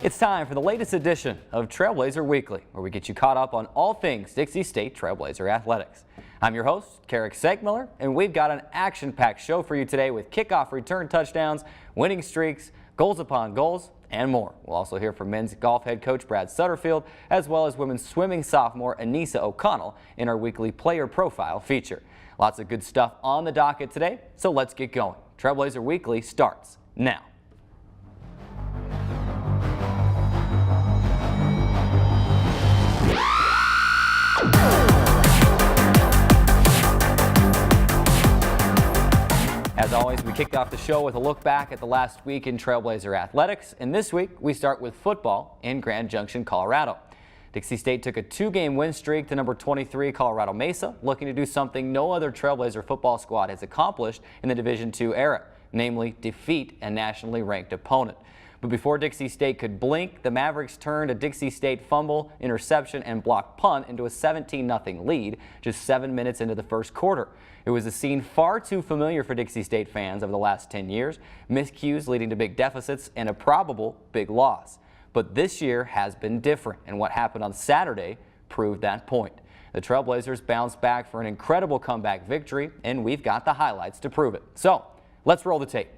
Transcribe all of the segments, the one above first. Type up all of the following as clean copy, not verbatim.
It's time for the latest edition of Trailblazer Weekly, where we get you caught up on all things Dixie State Trailblazer athletics. I'm your host, Carrick Segmiller, and we've got an action-packed show for you today with kickoff return touchdowns, winning streaks, goals upon goals, and more. We'll also hear from men's golf head coach Brad Sutterfield, as well as women's swimming sophomore Anissa O'Connell in our weekly player profile feature. Lots of good stuff on the docket today, so let's get going. Trailblazer Weekly starts now. As always, we kicked off the show with a look back at the last week in Trailblazer athletics, and this week we start with football in Grand Junction, Colorado. Dixie State took a two-game win streak to number 23 Colorado Mesa, looking to do something no other Trailblazer football squad has accomplished in the Division II era, namely defeat a nationally ranked opponent. But before Dixie State could blink, the Mavericks turned a Dixie State fumble, interception, and blocked punt into a 17-0 lead just 7 minutes into the first quarter. It was a scene far too familiar for Dixie State fans over the last 10 years, miscues leading to big deficits and a probable big loss. But this year has been different, and what happened on Saturday proved that point. The Trailblazers bounced back for an incredible comeback victory, and we've got the highlights to prove it. So let's roll the tape.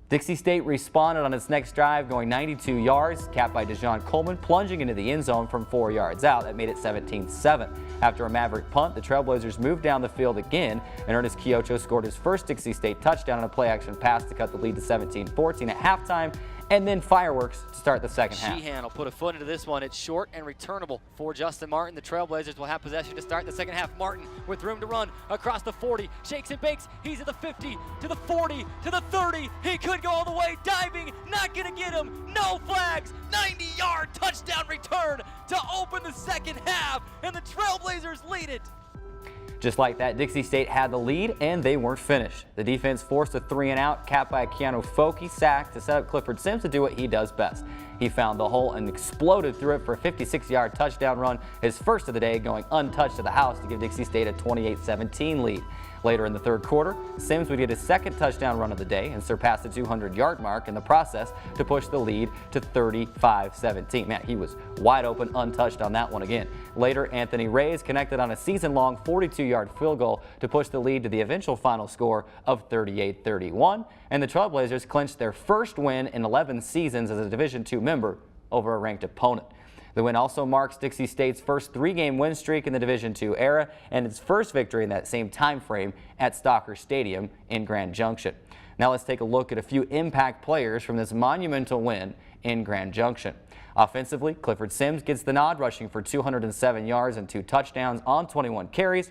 Dixie State responded on its next drive, going 92 yards, capped by Dejon Coleman plunging into the end zone from 4 yards out. That made it 17-7. After a Maverick punt, the Trailblazers moved down the field again, and Ernest Kiocho scored his first Dixie State touchdown on a play-action pass to cut the lead to 17-14 at halftime, and then fireworks to start the second half. Sheehan will put a foot into this one. It's short and returnable for Justin Martin. The Trailblazers will have possession to start the second half. Martin with room to run across the 40, shakes and bakes. He's at the 50, to the 40, to the 30. He could go all the way, diving, not gonna get him. No flags, 90-yard touchdown return to open the second half, and the Trailblazers lead it. Just like that, Dixie State had the lead, and they weren't finished. The defense forced a 3-and-out, capped by a Keanu Foki sack to set up Clifford Sims to do what he does best. He found the hole and exploded through it for a 56-yard touchdown run, his first of the day, going untouched to the house to give Dixie State a 28-17 lead. Later in the third quarter, Sims would get his second touchdown run of the day and surpass the 200-yard mark in the process to push the lead to 35-17. Man, he was wide open, untouched on that one again. Later, Anthony Reyes connected on a season-long 42-yard field goal to push the lead to the eventual final score of 38-31, and the Trailblazers clinched their first win in 11 seasons as a Division II member over a ranked opponent. The win also marks Dixie State's first three-game win streak in the Division II era and its first victory in that same time frame at Stalker Stadium in Grand Junction. Now let's take a look at a few impact players from this monumental win in Grand Junction. Offensively, Clifford Sims gets the nod, rushing for 207 yards and 2 touchdowns on 21 carries.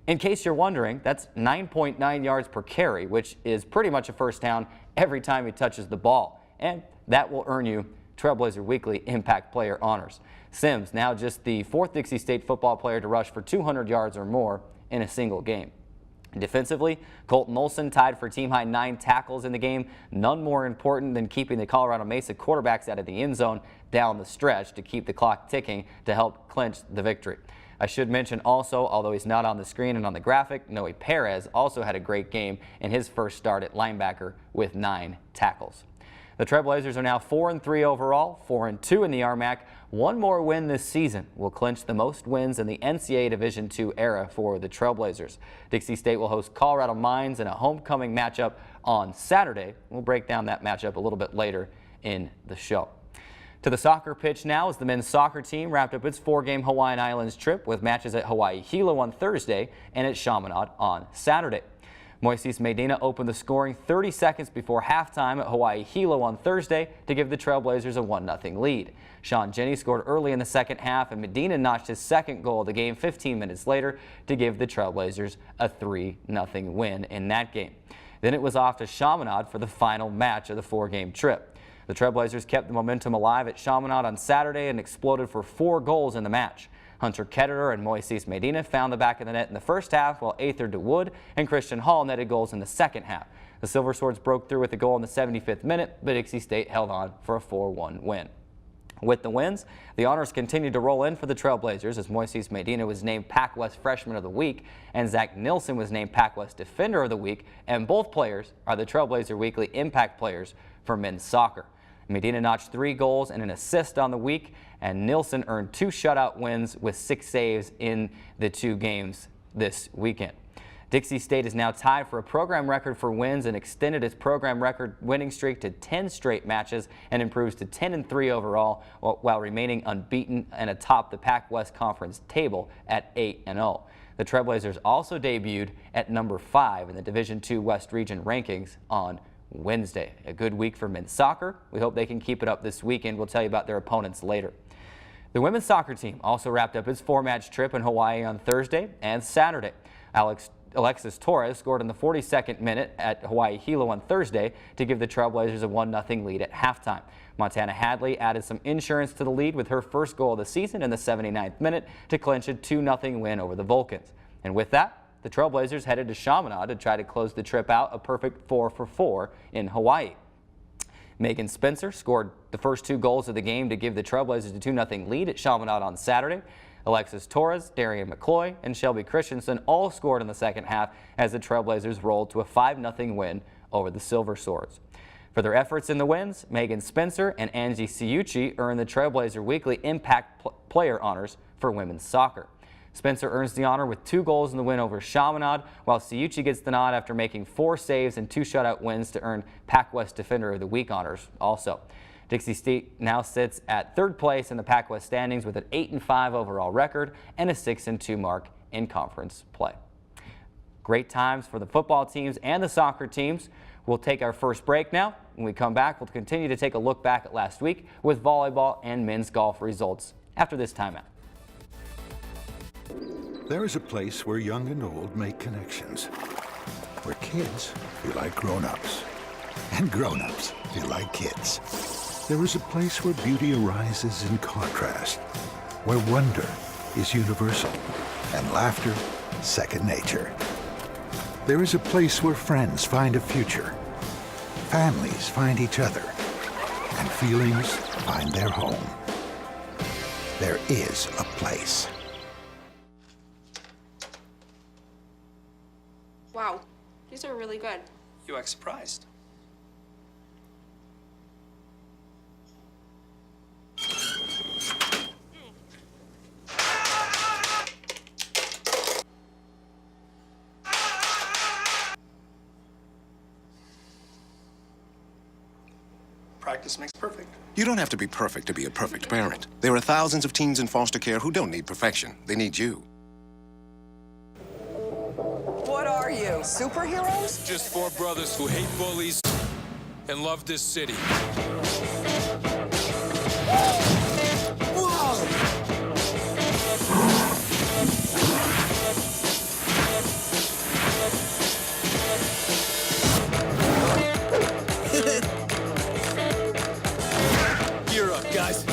In case you're wondering, that's 9.9 yards per carry, which is pretty much a first down every time he touches the ball, and that will earn you Trailblazer Weekly Impact Player honors. Sims, now just the 4th Dixie State football player to rush for 200 yards or more in a single game. Defensively, Colton Olson tied for team-high 9 tackles in the game, none more important than keeping the Colorado Mesa quarterbacks out of the end zone down the stretch to keep the clock ticking to help clinch the victory. I should mention also, although he's not on the screen and on the graphic, Noe Perez also had a great game in his first start at linebacker with 9 tackles. The Trailblazers are now 4-3 overall, 4-2 in the RMAC. One more win this season will clinch the most wins in the NCAA Division II era for the Trailblazers. Dixie State will host Colorado Mines in a homecoming matchup on Saturday. We'll break down that matchup a little bit later in the show. To the soccer pitch now as the men's soccer team wrapped up its 4-game Hawaiian Islands trip with matches at Hawaii Hilo on Thursday and at Chaminade on Saturday. Moises Medina opened the scoring 30 seconds before halftime at Hawaii Hilo on Thursday to give the Trailblazers a 1-0 lead. Sean Jenny scored early in the second half, and Medina notched his second goal of the game 15 minutes later to give the Trailblazers a 3-0 win in that game. Then it was off to Chaminade for the final match of the 4-game trip. The Trailblazers kept the momentum alive at Chaminade on Saturday and exploded for 4 goals in the match. Hunter Ketterer and Moises Medina found the back of the net in the first half, while Aether DeWood and Christian Hall netted goals in the second half. The Silver Swords broke through with a goal in the 75th minute, but Dixie State held on for a 4-1 win. With the wins, the honors continued to roll in for the Trailblazers as Moises Medina was named Pac-West Freshman of the Week and Zach Nilsson was named Pac-West Defender of the Week, and both players are the Trailblazer Weekly Impact Players for men's soccer. Medina notched 3 goals and an assist on the week, and Nilsson earned 2 shutout wins with 6 saves in the 2 games this weekend. Dixie State is now tied for a program record for wins and extended its program record winning streak to 10 straight matches and improves to 10-3 overall, while remaining unbeaten and atop the Pac-West Conference table at 8-0. The Trailblazers also debuted at number 5 in the Division II West Region rankings on Wednesday. A good week for men's soccer. We hope they can keep it up this weekend. We'll tell you about their opponents later. The women's soccer team also wrapped up its 4-match trip in Hawaii on Thursday and Saturday. Alexis Torres scored in the 42nd minute at Hawaii Hilo on Thursday to give the Trailblazers a 1-0 lead at halftime. Montana Hadley added some insurance to the lead with her first goal of the season in the 79th minute to clinch a 2-0 win over the Vulcans. And with that, the Trailblazers headed to Chaminade to try to close the trip out a perfect 4-for-4 in Hawaii. Megan Spencer scored the first 2 goals of the game to give the Trailblazers a 2-0 lead at Chaminade on Saturday. Alexis Torres, Darian McCloy, and Shelby Christensen all scored in the second half as the Trailblazers rolled to a 5-0 win over the Silver Swords. For their efforts in the wins, Megan Spencer and Angie Ciucci earned the Trailblazer Weekly Impact Player honors for women's soccer. Spencer earns the honor with 2 goals in the win over Chaminade, while Ciucci gets the nod after making 4 saves and 2 shutout wins to earn Pac-West Defender of the Week honors also. Dixie State now sits at 3rd place in the Pac-West standings with an 8-5 overall record and a 6-2 mark in conference play. Great times for the football teams and the soccer teams. We'll take our first break now. When we come back, we'll continue to take a look back at last week with volleyball and men's golf results after this timeout. There is a place where young and old make connections, where kids feel like grown-ups, and grown-ups feel like kids. There is a place where beauty arises in contrast, where wonder is universal, and laughter second nature. There is a place where friends find a future, families find each other, and feelings find their home. There is a place. Wow, these are really good. You act surprised. Practice makes perfect. You don't have to be perfect to be a perfect parent. There are thousands of teens in foster care who don't need perfection. They need you. What are you, superheroes? Just 4 brothers who hate bullies and love this city. Gear up, guys.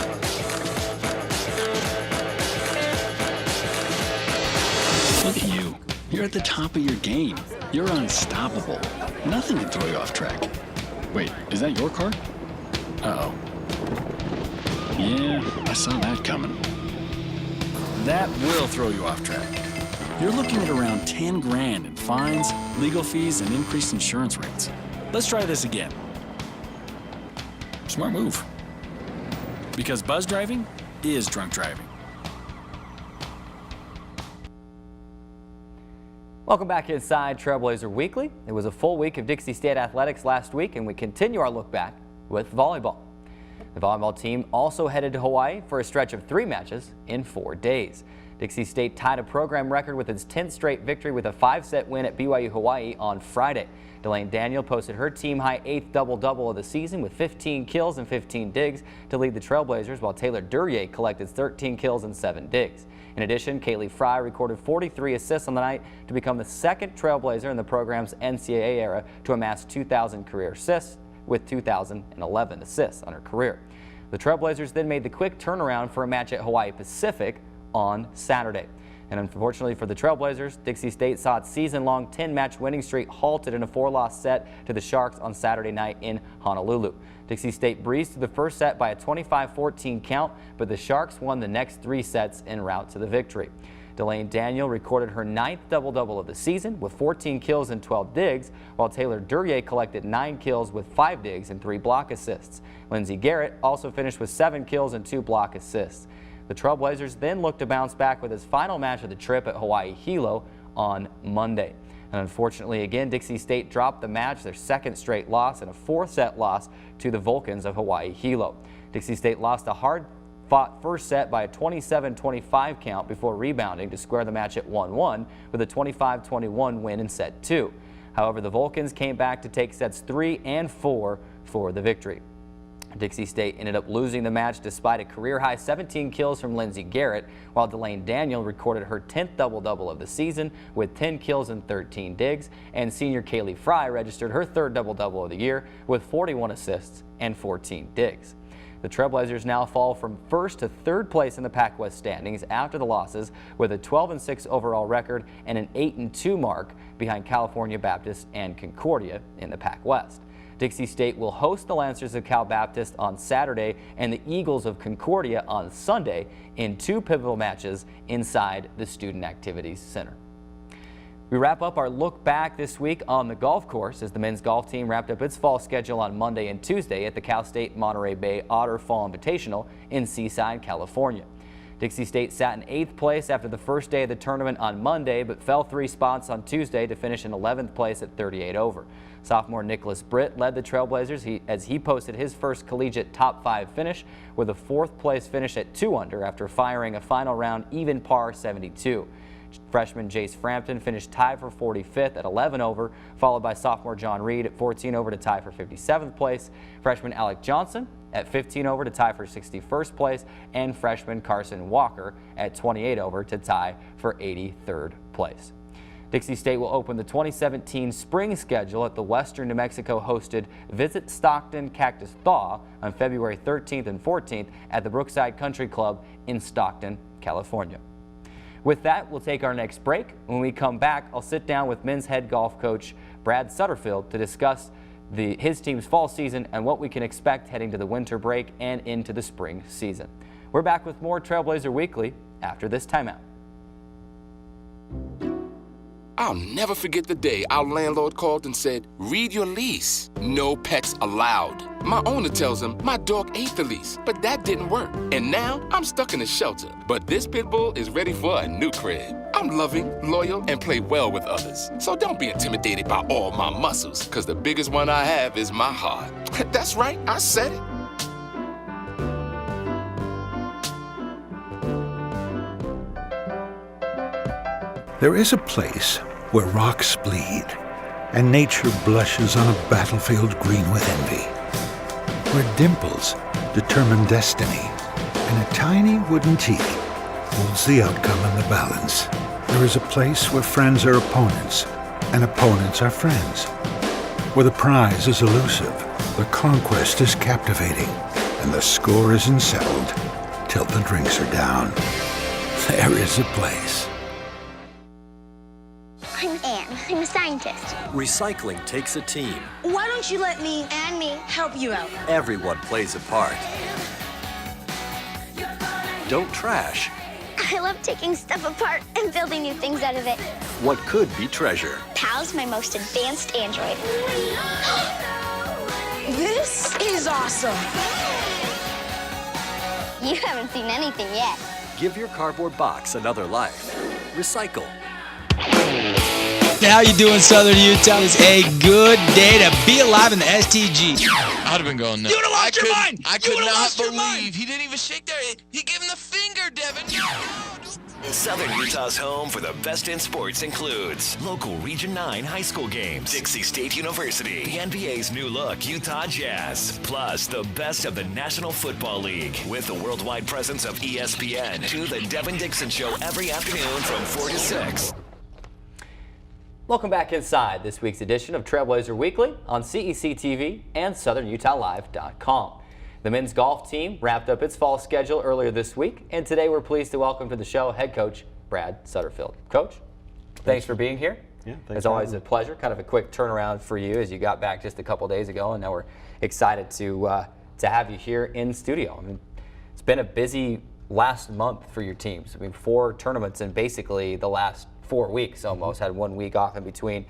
Look at you. You're at the top of your game. You're unstoppable. Nothing can throw you off track. Wait, is that your car? Uh-oh. Yeah, I saw that coming. That will throw you off track. You're looking at around 10 grand in fines, legal fees, and increased insurance rates. Let's try this again. Smart move. Because buzz driving is drunk driving. Welcome back inside Trailblazer Weekly. It was a full week of Dixie State athletics last week, and we continue our look back with volleyball. The volleyball team also headed to Hawaii for a stretch of 3 matches in 4 days. Dixie State tied a program record with its 10th straight victory with a 5-set win at BYU Hawaii on Friday. Delane Daniel posted her team-high 8th double-double of the season with 15 kills and 15 digs to lead the Trailblazers, while Taylor Duryea collected 13 kills and 7 digs. In addition, Kaylee Fry recorded 43 assists on the night to become the 2nd Trailblazer in the program's NCAA era to amass 2,000 career assists, with 2,011 assists on her career. The Trailblazers then made the quick turnaround for a match at Hawaii Pacific on Saturday. And unfortunately for the Trailblazers, Dixie State saw its season-long 10-match winning streak halted in a 4-loss set to the Sharks on Saturday night in Honolulu. Dixie State breezed through the first set by a 25-14 count, but the Sharks won the next 3 sets en route to the victory. Delane Daniel recorded her 9th double-double of the season with 14 kills and 12 digs, while Taylor Duryea collected 9 kills with 5 digs and 3 block assists. Lindsey Garrett also finished with 7 kills and 2 block assists. The Trailblazers then looked to bounce back with his final match of the trip at Hawaii Hilo on Monday. And unfortunately, again, Dixie State dropped the match, their 2nd straight loss and a 4th-set loss to the Vulcans of Hawaii Hilo. Dixie State lost a hard-fought first set by a 27-25 count before rebounding to square the match at 1-1 with a 25-21 win in set 2. However, the Vulcans came back to take sets 3 and 4 for the victory. Dixie State ended up losing the match despite a career-high 17 kills from Lindsey Garrett, while Delane Daniel recorded her 10th double-double of the season with 10 kills and 13 digs, and senior Kaylee Fry registered her 3rd double-double of the year with 41 assists and 14 digs. The Trailblazers now fall from 1st to 3rd place in the Pac West standings after the losses, with a 12-6 overall record and an 8-2 mark behind California Baptist and Concordia in the Pac West. Dixie State will host the Lancers of Cal Baptist on Saturday and the Eagles of Concordia on Sunday in 2 pivotal matches inside the Student Activities Center. We wrap up our look back this week on the golf course as the men's golf team wrapped up its fall schedule on Monday and Tuesday at the Cal State Monterey Bay Otter Fall Invitational in Seaside, California. Dixie State sat in 8th place after the first day of the tournament on Monday, but fell 3 spots on Tuesday to finish in 11th place at 38 over. Sophomore Nicholas Britt led the Trailblazers as he posted his first collegiate top 5 finish with a 4th place finish at 2 under after firing a final round even par 72. Freshman Jace Frampton finished tied for 45th at 11 over, followed by sophomore John Reed at 14 over to tie for 57th place, freshman Alec Johnson at 15 over to tie for 61st place, and freshman Carson Walker at 28 over to tie for 83rd place. Dixie State will open the 2017 spring schedule at the Western New Mexico hosted Visit Stockton Cactus Thaw on February 13th and 14th at the Brookside Country Club in Stockton, California. With that, we'll take our next break. When we come back, I'll sit down with men's head golf coach Brad Sutterfield to discuss his team's fall season and what we can expect heading to the winter break and into the spring season. We're back with more Trailblazer Weekly after this timeout. I'll never forget the day our landlord called and said, read your lease. No pets allowed. My owner tells him my dog ate the lease, but that didn't work. And now I'm stuck in a shelter. But this pit bull is ready for a new crib. I'm loving, loyal, and play well with others. So don't be intimidated by all my muscles, because the biggest one I have is my heart. That's right, I said it. There is a place where rocks bleed and nature blushes on a battlefield green with envy, where dimples determine destiny and a tiny wooden tee holds the outcome in the balance. There is a place where friends are opponents and opponents are friends, where the prize is elusive, the conquest is captivating, and the score isn't settled till the drinks are down. There is a place. I'm Anne. I'm a scientist. Recycling takes a team. Why don't you let me and me help you out? Everyone plays a part. Don't trash I love taking stuff apart and building new things out of it. what could be treasure. Pal's my most advanced android. This is awesome. You haven't seen anything yet. Give your cardboard box another life. Recycle. How you doing, Southern Utah? It's a good day to be alive in the STG. I'd have been going nuts. You would have lost your mind! I could not believe he didn't even shake there. He gave him the finger, Devin. Southern Utah's home for the best in sports includes local Region 9 high school games, Dixie State University, the NBA's new look, Utah Jazz, plus the best of the National Football League with the worldwide presence of ESPN to the Devin Dixon Show every afternoon from 4 to 6. Welcome back inside this week's edition of Trailblazer Weekly on CEC TV and SouthernUtahLive.com. The men's golf team wrapped up its fall schedule earlier this week, and today we're pleased to welcome to the show head coach Brad Sutterfield. Coach, thanks for being here. Yeah, thanks. It's always a pleasure. Kind of a quick turnaround for you as you got back just a couple days ago, and now we're excited to have you here in studio. I mean, it's been a busy last month for your teams. I mean, 4 tournaments in basically the last 4 weeks almost. Had 1 week off in between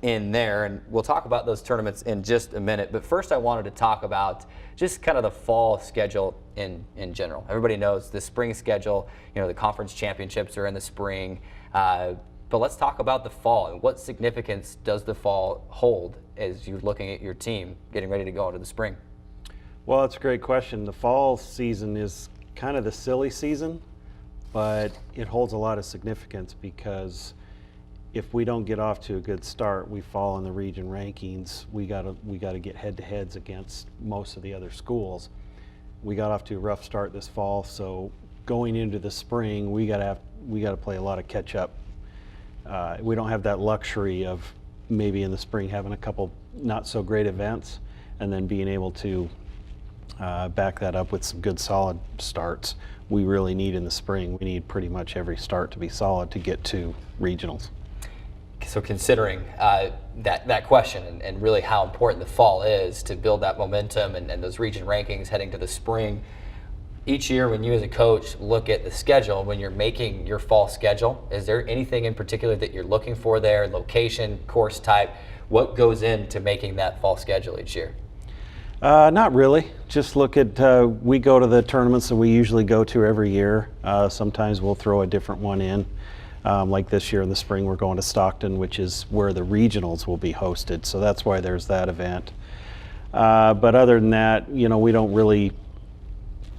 in there, and we'll talk about those tournaments in just a minute. But first I wanted to talk about just kind of the fall schedule in general. Everybody knows the spring schedule, you know, the conference championships are in the spring, but let's talk about the fall and what significance does the fall hold as you're looking at your team getting ready to go into the spring? Well, that's a great question. The fall season is kind of the silly season, but it holds a lot of significance because if we don't get off to a good start, we fall in the region rankings. We gotta get head-to-heads against most of the other schools. We got off to a rough start this fall, so going into the spring, we gotta play a lot of catch-up. We don't have that luxury of maybe in the spring having a couple not so great events and then being able to back that up with some good solid starts. We really need in the spring. We need pretty much every start to be solid to get to regionals. So considering that question and really how important the fall is to build that momentum and those region rankings heading to the spring, each year when you as a coach look at the schedule, when you're making your fall schedule, is there anything in particular that you're looking for there, location, course type? What goes into making that fall schedule each year? Not really. Just look at, we go to the tournaments that we usually go to every year. Sometimes we'll throw a different one in. Like this year in the spring, we're going to Stockton, which is where the regionals will be hosted. So that's why there's that event. But other than that, you know, we don't really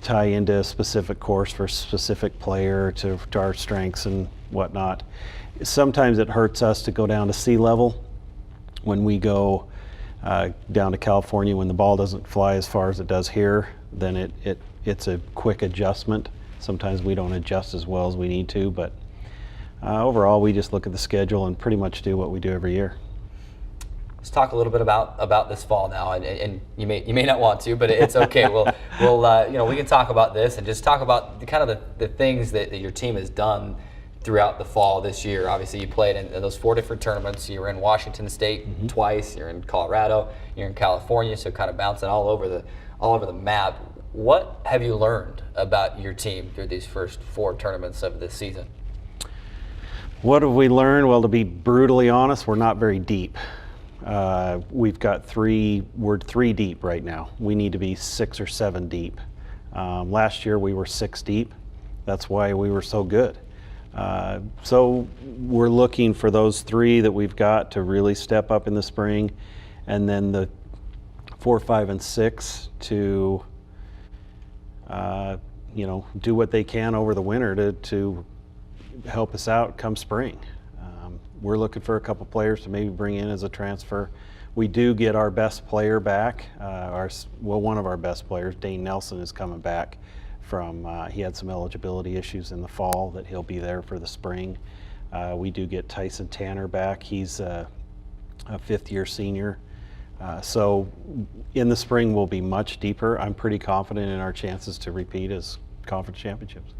tie into a specific course for a specific player to our strengths and whatnot. Sometimes it hurts us to go down to sea level when we go down to California. When the ball doesn't fly as far as it does here, then it's a quick adjustment. Sometimes we don't adjust as well as we need to, but overall we just look at the schedule and pretty much do what we do every year. Let's talk a little bit about this fall now, and you may not want to, but it's okay. we'll you know, we can talk about this and just talk about the things that your team has done throughout the fall this year. Obviously, you played in those 4 different tournaments. You were in Washington State twice. You're in Colorado. You're in California. So kind of bouncing all over the map. What have you learned about your team through these first 4 tournaments of this season? What have we learned? Well, to be brutally honest, we're not very deep. We've got we're 3 deep right now. We need to be 6 or 7 deep. Last year we were 6 deep. That's why we were so good. So we're looking for those 3 that we've got to really step up in the spring, and then the 4, 5, and 6 to you know, do what they can over the winter to help us out come spring. We're looking for a couple players to maybe bring in as a transfer. We do get our best player back. One of our best players, Dane Nelson, is coming back from, he had some eligibility issues in the fall that he'll be there for the spring. We do get Tyson Tanner back. He's a 5th-year senior. So in the spring we'll be much deeper. I'm pretty confident in our chances to repeat as conference championships.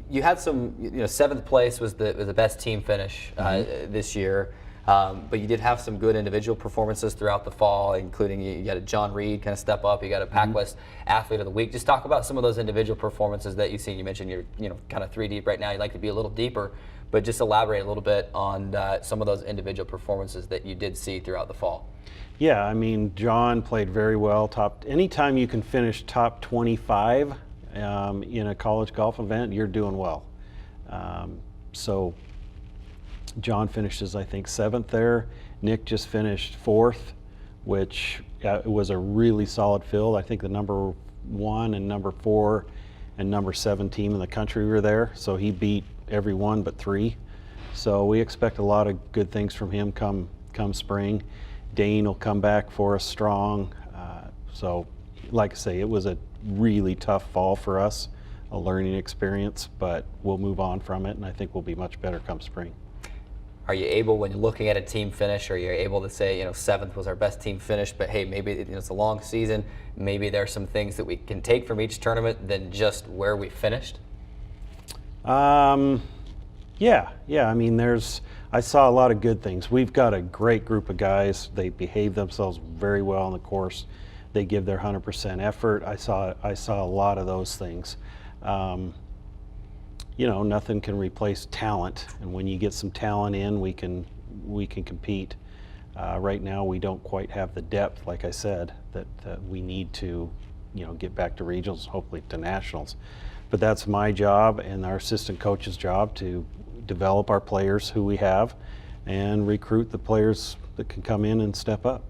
You had some, you know, 7th place was the best team finish this year, but you did have some good individual performances throughout the fall, including you got a John Reed kind of step up, you got a PacWest Athlete of the Week. Just talk about some of those individual performances that you've seen. You mentioned you're, you know, kind of 3 deep right now. You'd like to be a little deeper, but just elaborate a little bit on some of those individual performances that you did see throughout the fall. Yeah, I mean, John played very well. Anytime you can finish top 25 in a college golf event, you're doing well. So John finishes, I think, 7th there. Nick just finished 4th, which was a really solid field. I think the number 1 and number 4 and number 7 team in the country were there. So he beat every one but 3. So we expect a lot of good things from him come spring. Dane will come back for us strong. So like I say, it was a really tough fall for us, a learning experience, but we'll move on from it, and I think we'll be much better come spring. Are you able, when you're looking at a team finish, are you able to say, you know, 7th was our best team finish, but hey, maybe it's a long season, maybe there's some things that we can take from each tournament than just where we finished? Yeah, I mean, I saw a lot of good things. We've got a great group of guys. They behave themselves very well on the course. they give their 100% effort. I saw a lot of those things. You know, nothing can replace talent, and when you get some talent in, we can compete. Right now, we don't quite have the depth, like I said, that we need to, you know, get back to regionals, hopefully to nationals. But that's my job and our assistant coach's job to develop our players who we have and recruit the players that can come in and step up.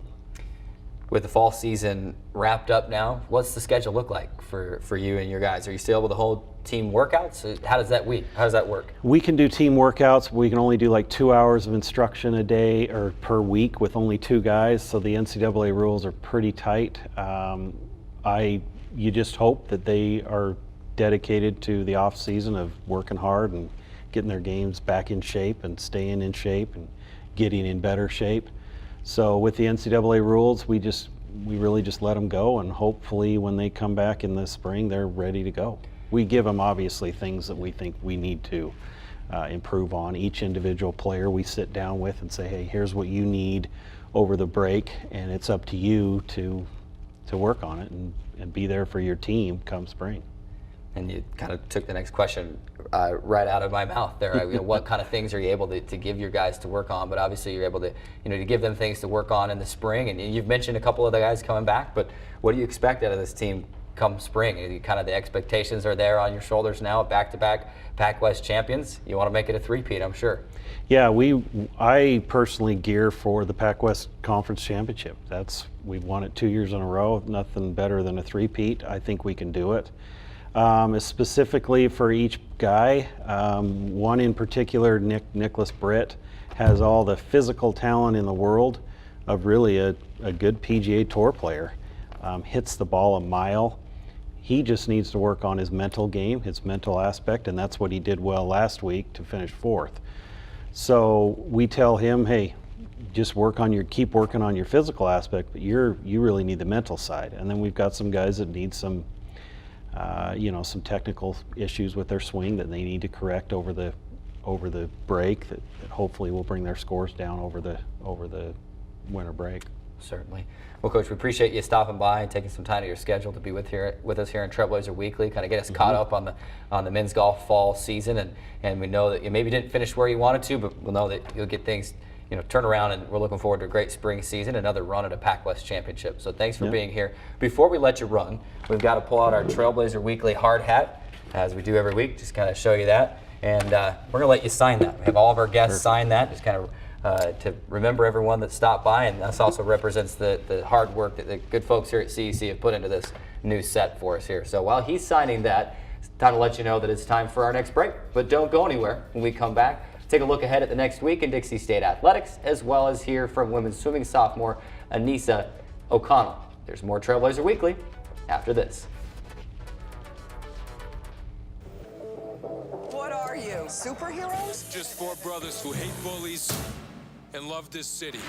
With the fall season wrapped up now, what's the schedule look like for you and your guys? Are you still able to hold team workouts? How does that work? We can do team workouts, but we can only do like 2 hours of instruction a day or per week with only 2 guys, so the NCAA rules are pretty tight. You just hope that they are dedicated to the off season of working hard and getting their games back in shape and staying in shape and getting in better shape. So with the NCAA rules, we really just let them go, and hopefully when they come back in the spring, they're ready to go. We give them obviously things that we think we need to improve on. Each individual player we sit down with and say, hey, here's what you need over the break, and it's up to you to work on it and be there for your team come spring. And you kind of took the next question right out of my mouth there. You know, what kind of things are you able to give your guys to work on? But obviously you're able to, you know, to give them things to work on in the spring. And you've mentioned a couple of the guys coming back, but what do you expect out of this team come spring? Kind of the expectations are there on your shoulders now, back-to-back Pac-West champions. You want to make it a three-peat, I'm sure. Yeah, I personally gear for the Pac-West Conference Championship. We've won it 2 years in a row. Nothing better than a three-peat. I think we can do it. Specifically for each guy, one in particular, Nicholas Britt, has all the physical talent in the world of really a good PGA Tour player. Hits the ball a mile. He just needs to work on his mental game, his mental aspect, and that's what he did well last week to finish 4th. So we tell him, hey, just keep working on your physical aspect, but you really need the mental side. And then we've got some guys that need some some technical issues with their swing that they need to correct over the break that hopefully will bring their scores down over the winter break. Certainly. Well, Coach, we appreciate you stopping by and taking some time out of your schedule to be with us here in Trailblazer Weekly, kind of get us caught up on the men's golf fall season, and we know that you maybe didn't finish where you wanted to, but we'll know that you'll get things turn around, and we're looking forward to a great spring season, another run at a Pac-West championship. So thanks for being here. Before we let you run, we've got to pull out our Trailblazer Weekly hard hat, as we do every week, just kind of show you that. And we're going to let you sign that. We have all of our guests sign that, just kind of to remember everyone that stopped by, and this also represents the hard work that the good folks here at CEC have put into this new set for us here. So while he's signing that, it's time to let you know that it's time for our next break. But don't go anywhere. When we come back, take a look ahead at the next week in Dixie State Athletics, as well as hear from women's swimming sophomore Anissa O'Connell. There's more Trailblazer Weekly after this. What are you, superheroes? Just 4 brothers who hate bullies and love this city.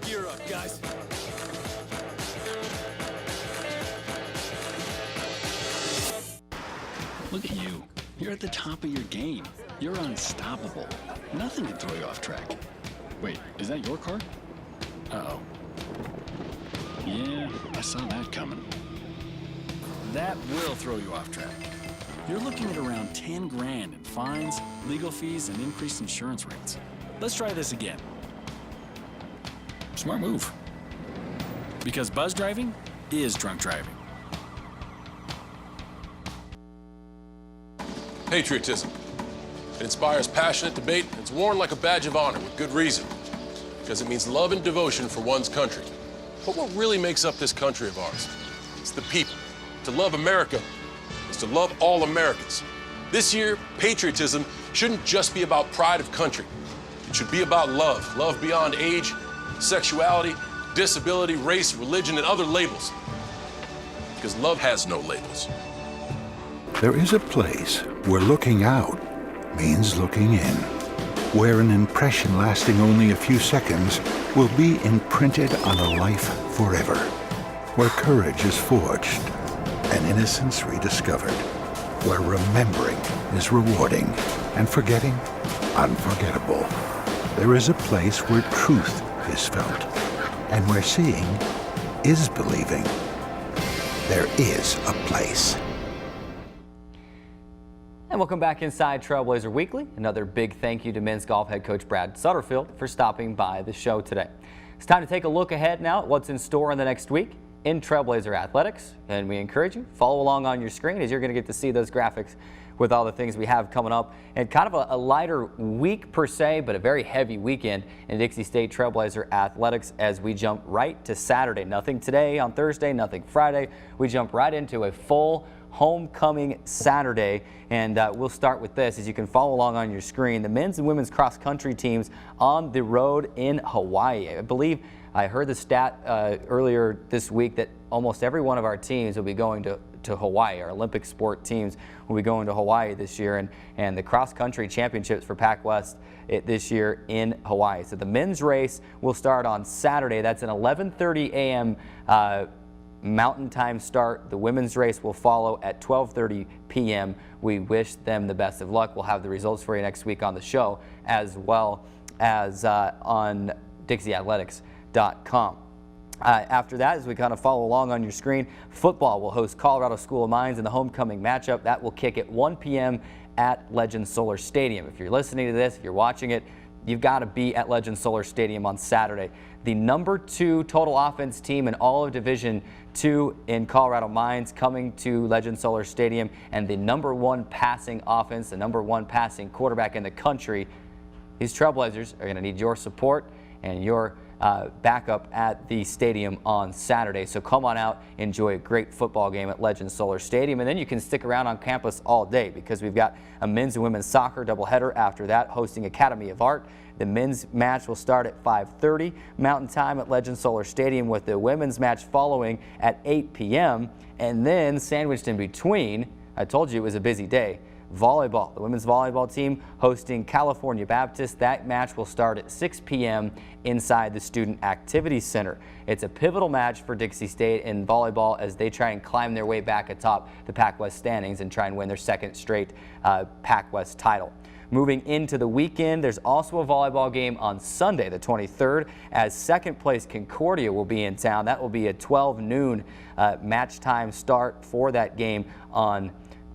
Gear up, guys. Look at you. You're at the top of your game. You're unstoppable. Nothing can throw you off track. Wait, is that your car? Uh-oh. Yeah, I saw that coming. That will throw you off track. You're looking at around 10 grand in fines, legal fees, and increased insurance rates. Let's try this again. Smart move. Because buzz driving is drunk driving. Patriotism. It inspires passionate debate, and it's worn like a badge of honor with good reason. Because it means love and devotion for one's country. But what really makes up this country of ours? It's the people. To love America is to love all Americans. This year, patriotism shouldn't just be about pride of country. It should be about love. Love beyond age, sexuality, disability, race, religion, and other labels. Because love has no labels. There is a place where looking out means looking in. where an impression lasting only a few seconds will be imprinted on a life forever, where courage is forged and innocence rediscovered, where remembering is rewarding and forgetting unforgettable. There is a place where truth is felt and where seeing is believing. There is a place. And welcome back inside Trailblazer Weekly. Another big thank you to men's golf head coach Brad Sutterfield for stopping by the show today. It's time to take a look ahead now at what's in store in the next week in Trailblazer Athletics. And we encourage you, follow along on your screen as you're going to get to see those graphics with all the things we have coming up. And kind of a lighter week per se, but a very heavy weekend in Dixie State Trailblazer Athletics as we jump right to Saturday. Nothing today on Thursday, nothing Friday. We jump right into a full homecoming Saturday, and we'll start with this. As you can follow along on your screen, the men's and women's cross country teams on the road in Hawaii. I believe I heard the stat earlier this week that almost every one of our teams will be going to Hawaii. Our Olympic sport teams will be going to Hawaii this year, and the cross country championships for Pac West this year in Hawaii. So the men's race will start on Saturday. That's an 11:30 a.m. Mountain Time start. The women's race will follow at 12:30 p.m. We wish them the best of luck. We'll have the results for you next week on the show, as well as on DixieAthletics.com. After that, as we kind of follow along on your screen, football will host Colorado School of Mines in the homecoming matchup. That will kick at 1 p.m. at Legend Solar Stadium. If you're listening to this, if you're watching it, you've got to be at Legend Solar Stadium on Saturday. The #2 total offense team in all of Division II in Colorado Mines coming to Legend Solar Stadium, and the #1 passing offense, the #1 passing quarterback in the country. These Trailblazers are going to need your support and your backup at the stadium on Saturday. So come on out, enjoy a great football game at Legend Solar Stadium, and then you can stick around on campus all day because we've got a men's and women's soccer doubleheader after that, hosting Academy of Art. The men's match will start at 5:30 Mountain Time at Legend Solar Stadium, with the women's match following at 8 p.m. And then sandwiched in between, I told you it was a busy day, volleyball. The women's volleyball team hosting California Baptist. That match will start at 6 p.m. inside the Student Activity Center. It's a pivotal match for Dixie State in volleyball as they try and climb their way back atop the Pac West standings and try and win their second straight Pac West title. Moving into the weekend, there's also a volleyball game on Sunday, the 23rd, as second place Concordia will be in town. That will be a 12 noon match time start for that game on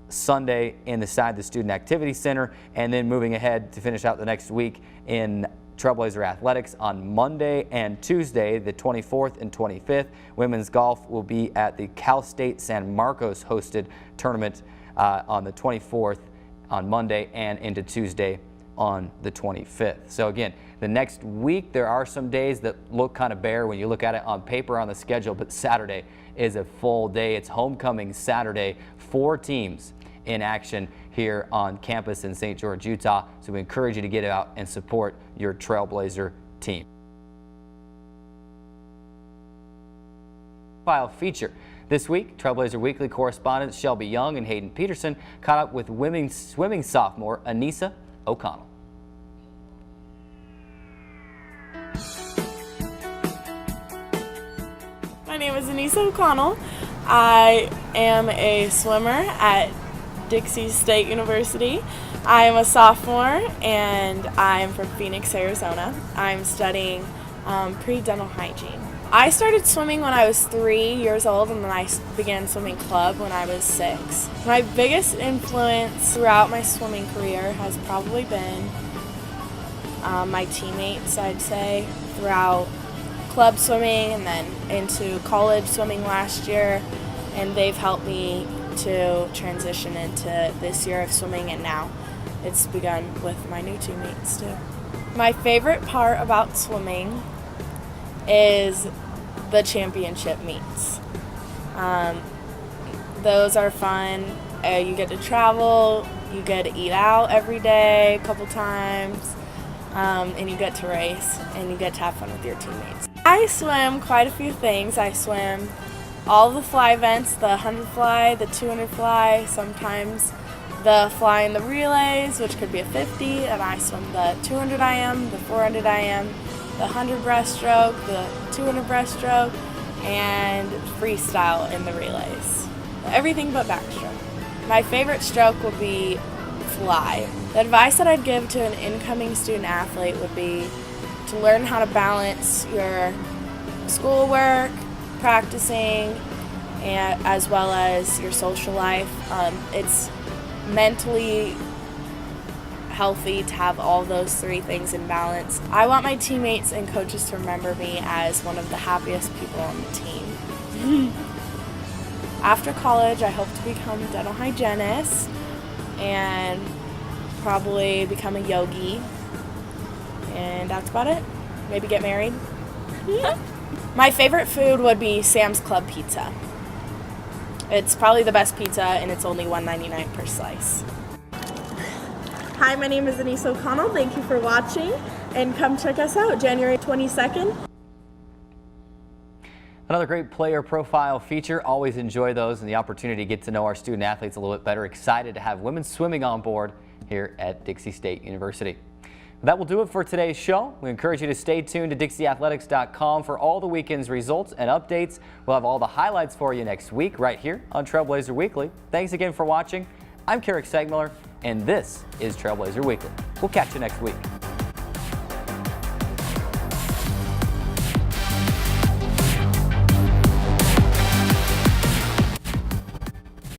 Sunday inside the Student Activity Center. And then moving ahead to finish out the next week in Trailblazer Athletics on Monday and Tuesday, the 24th and 25th. Women's golf will be at the Cal State San Marcos hosted tournament on the 24th on Monday and into Tuesday on the 25th. So again, the next week there are some days that look kind of bare when you look at it on paper on the schedule, but Saturday is a full day. It's homecoming Saturday. 4 teams in action here on campus in St. George, Utah. So we encourage you to get out and support your Trailblazer team. File feature. This week, Trailblazer Weekly correspondents Shelby Young and Hayden Peterson caught up with women's swimming sophomore Anissa O'Connell. My name is Anissa O'Connell. I am a swimmer at Dixie State University. I am a sophomore and I am from Phoenix, Arizona. I'm studying pre-dental hygiene. I started swimming when I was 3 years old, and then I began swimming club when I was 6. My biggest influence throughout my swimming career has probably been my teammates, I'd say, throughout club swimming and then into college swimming last year, and they've helped me to transition into this year of swimming, and now it's begun with my new teammates too. My favorite part about swimming is the championship meets. Those are fun. You get to travel, you get to eat out every day a couple times, and you get to race, and you get to have fun with your teammates. I swim quite a few things. I swim all the fly events, the 100 fly, the 200 fly, sometimes the flying the relays, which could be a 50, and I swim the 200 IM, the 400 IM, the 100 breaststroke, the 200 breaststroke, and freestyle in the relays. Everything but backstroke. My favorite stroke would be fly. The advice that I'd give to an incoming student athlete would be to learn how to balance your schoolwork, practicing, and as well as your social life. It's mentally healthy to have all those three things in balance. I want my teammates and coaches to remember me as one of the happiest people on the team. After college, I hope to become a dental hygienist and probably become a yogi. And that's about it. Maybe get married. My favorite food would be Sam's Club pizza. It's probably the best pizza, and it's only $1.99 per slice. Hi, my name is Anise O'Connell. Thank you for watching, and come check us out January 22nd. Another great player profile feature. Always enjoy those and the opportunity to get to know our student athletes a little bit better. Excited to have women's swimming on board here at Dixie State University. That will do it for today's show. We encourage you to stay tuned to DixieAthletics.com for all the weekend's results and updates. We'll have all the highlights for you next week right here on Trailblazer Weekly. Thanks again for watching. I'm Carrick Segmiller, and this is Trailblazer Weekly. We'll catch you next week.